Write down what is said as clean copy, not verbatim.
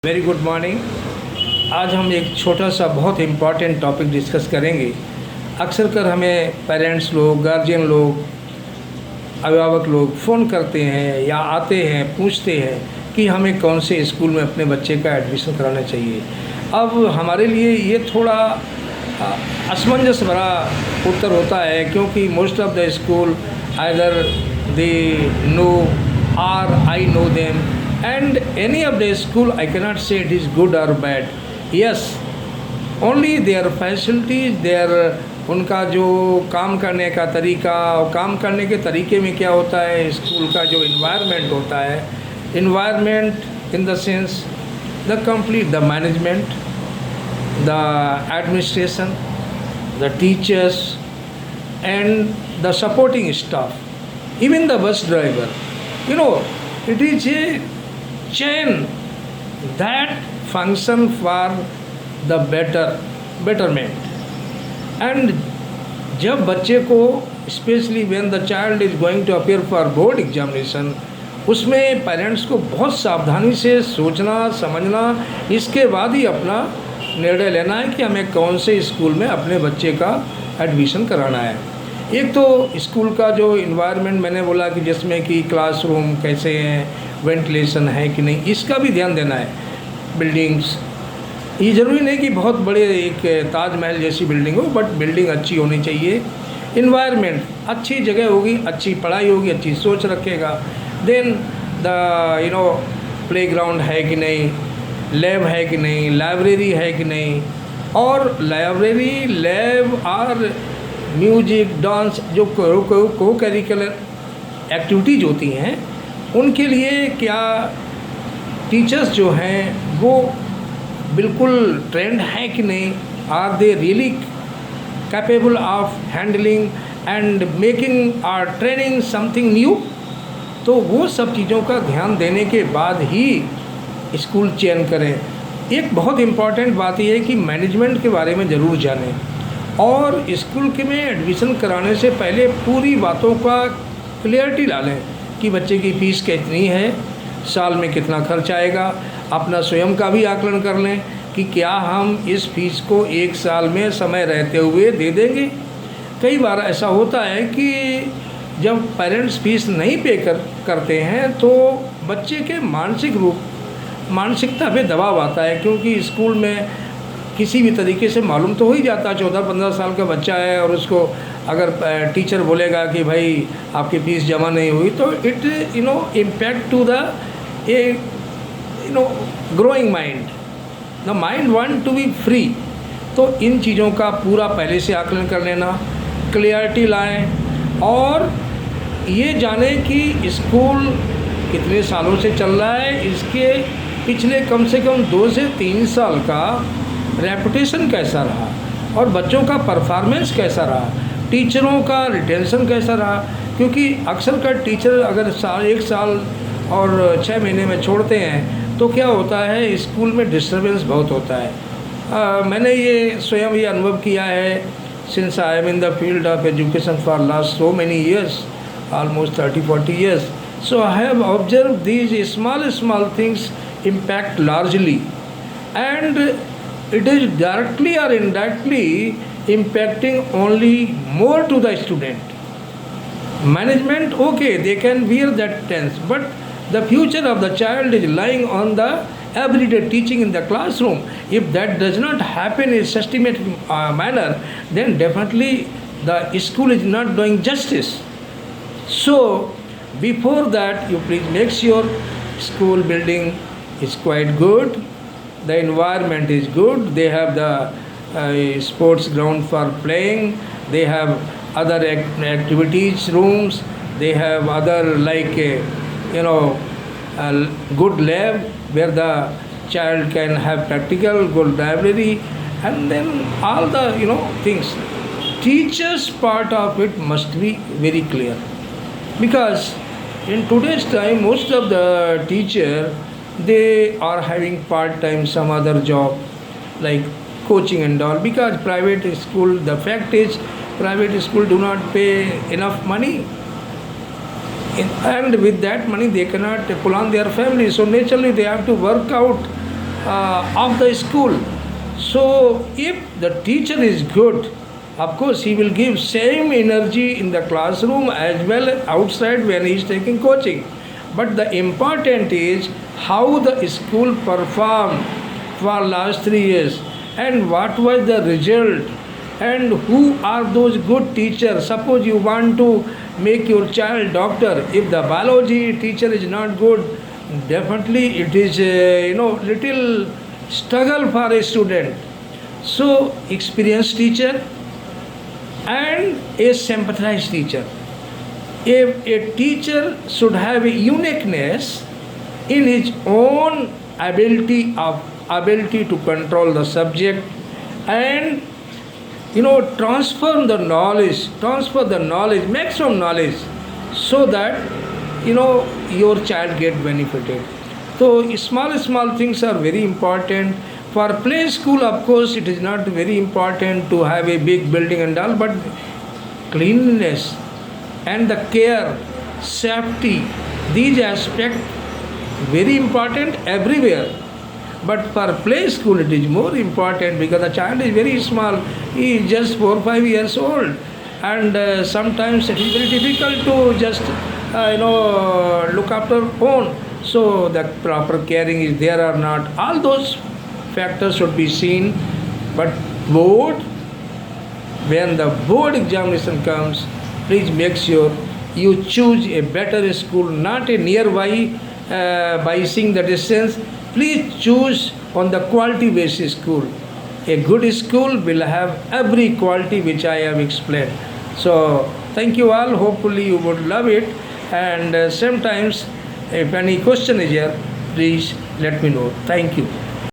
Very good morning. आज हम एक छोटा सा बहुत इम्पॉर्टेंट टॉपिक डिस्कस करेंगे। अक्सर कर हमें पेरेंट्स लोग, गार्जियन लोग, अभिभावक लोग फ़ोन करते हैं या आते हैं, पूछते हैं कि हमें कौन से स्कूल में अपने बच्चे का एडमिशन कराना चाहिए। अब हमारे लिए ये थोड़ा असमंजस भरा उत्तर होता है, क्योंकि most of the school either they know or I know them, and any of the school I cannot say it is good or bad. Yes, only their facilities, their उनका जो काम करने का तरीका और काम करने के तरीके में क्या होता है, स्कूल का जो इन्वायरमेंट होता है, environment in the sense the complete the management, the administration, the teachers and the supporting staff, even the bus driver. It is a chain that function for the betterment. And जब बच्चे को specially when the child is going to appear for board examination, उसमें parents को बहुत सावधानी से सोचना समझना, इसके बाद ही अपना निर्णय लेना है कि हमें कौन से स्कूल में अपने बच्चे का एडमिशन कराना है। एक तो स्कूल का जो इन्वायरमेंट मैंने बोला कि जिसमें कि क्लासरूम कैसे हैं, वेंटिलेशन है कि नहीं, इसका भी ध्यान देना है। बिल्डिंग्स, ये ज़रूरी नहीं कि बहुत बड़े एक ताजमहल जैसी बिल्डिंग हो, बट बिल्डिंग अच्छी होनी चाहिए। इन्वायरमेंट, अच्छी जगह होगी, अच्छी पढ़ाई होगी, अच्छी सोच रखेगा। देन द प्लेग्राउंड है कि नहीं, लैब है कि नहीं, लाइब्रेरी है कि नहीं, और लाइब्रेरी, लैब और म्यूजिक, डांस जो को करिकुलर एक्टिविटीज़ होती हैं, उनके लिए क्या टीचर्स जो हैं वो बिल्कुल ट्रेंड हैं कि नहीं, are they really capable of handling and making are training something new. तो वो सब चीज़ों का ध्यान देने के बाद ही स्कूल चयन करें। एक बहुत इम्पॉर्टेंट बात यह है कि मैनेजमेंट के बारे में ज़रूर जानें, और स्कूल के में एडमिशन कराने से पहले पूरी बातों का क्लियरिटी ला लें कि बच्चे की फ़ीस कितनी है, साल में कितना खर्च आएगा। अपना स्वयं का भी आकलन कर लें कि क्या हम इस फीस को एक साल में समय रहते हुए दे देंगे। कई बार ऐसा होता है कि जब पेरेंट्स फीस नहीं पे करते हैं तो बच्चे के मानसिकता पे दबाव आता है, क्योंकि स्कूल में किसी भी तरीके से मालूम तो हो ही जाता है, 14-15 साल का बच्चा है और उसको अगर टीचर बोलेगा कि भाई आपकी फ़ीस जमा नहीं हुई, तो it impact to the growing mind. The mind want to be free. तो इन चीज़ों का पूरा पहले से आकलन कर लेना, क्लियरिटी लाएं और ये जानें कि स्कूल कितने सालों से चल रहा है, इसके पिछले कम से कम 2 से 3 साल का रेपुटेशन कैसा रहा और बच्चों का परफॉर्मेंस कैसा रहा, टीचरों का रिटेंशन कैसा रहा। क्योंकि अक्सर का टीचर अगर 1 साल और 6 महीने में छोड़ते हैं तो क्या होता है, स्कूल में डिस्टर्बेंस बहुत होता है। मैंने ये स्वयं ये अनुभव किया है, since I am in the field of education for last so many years, almost 30-40 years. So I have observed these small things impact largely, and it is directly or indirectly impacting only more to the student. Management, okay, they can wear that tense, but the future of the child is lying on the everyday teaching in the classroom. If that does not happen in a systematic manner, then definitely the school is not doing justice. So before that, you please make sure school building is quite good, the environment is good, they have the sports ground for playing, they have other activities rooms, they have other like good lab where the child can have practical, good library, and then all the things. Teachers part of it must be very clear, because in today's time most of the teacher they are having part-time some other job like coaching and all, because private school, the fact is private school do not pay enough money, and with that money they cannot pull on their family, so naturally they have to work out of the school. So if the teacher is good, of course he will give same energy in the classroom as well as outside when he is taking coaching. But the important is how the school performed for last 3 years and what was the result and who are those good teachers. Suppose you want to make your child doctor, if the biology teacher is not good, definitely it is little struggle for a student. So experienced teacher and a sympathized teacher. If a teacher should have a uniqueness in his own ability to control the subject and transfer the knowledge, maximum knowledge, so that your child get benefited. So small things are very important. For play school, of course, it is not very important to have a big building and all, but cleanliness and the care, safety, these aspects very important everywhere. But for play school, it is more important because the child is very small. He is just 4 or 5 years old, and sometimes it is very difficult to just look after own. So the proper caring is there or not. All those factors should be seen. But board, when the board examination comes, please make sure you choose a better school, not a nearby by seeing the distance. Please choose on the quality basis school. A good school will have every quality which I have explained. So thank you all. Hopefully you would love it. And sometimes if any question is here, please let me know. Thank you.